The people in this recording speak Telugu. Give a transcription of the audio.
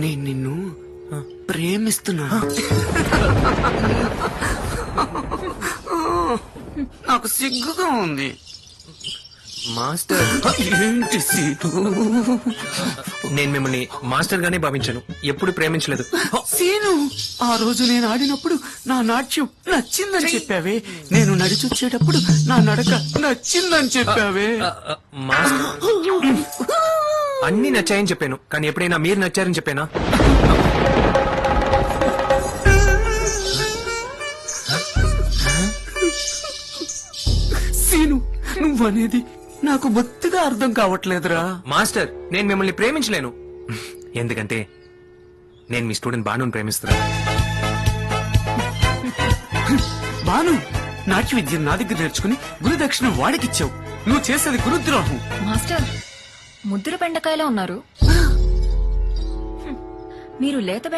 నేను నిన్ను ప్రేమిస్తున్నా. నాకు సిగ్గుగా ఉంది. మాస్టర్, ఏంటి సీటు? నేను మిమ్మల్ని మాస్టర్ గానే భావించాను, ఎప్పుడు ప్రేమించలేదు. సీను, ఆ రోజు నేను ఆడినప్పుడు నా నాట్యం నచ్చిందని చెప్పావే. నేను నడిచొచ్చేటప్పుడు నా నడక నచ్చిందని చెప్పావే. మాస్టర్, అన్ని నచ్చాయని చెప్పాను, కానీ ఎప్పుడైనా మీరు నచ్చారని చెప్పానా? సీను, నువ్వనేది నాకు బొత్తిగా అర్థం కావట్లేదురా. మాస్టర్, నేను మిమ్మల్ని ప్రేమించలేను, ఎందుకంటే నేను మీ స్టూడెంట్ బానుని ప్రేమిస్తున్నా. బాను, నాట్య విద్య నా దగ్గర నేర్చుకుని గురుదక్షిణ వాడికిచ్చావు. నువ్వు చేసేది గురుద్రోహం. మాస్టర్, ముద్దుల బెండకాయలా ఉన్నారు. మీరు లేత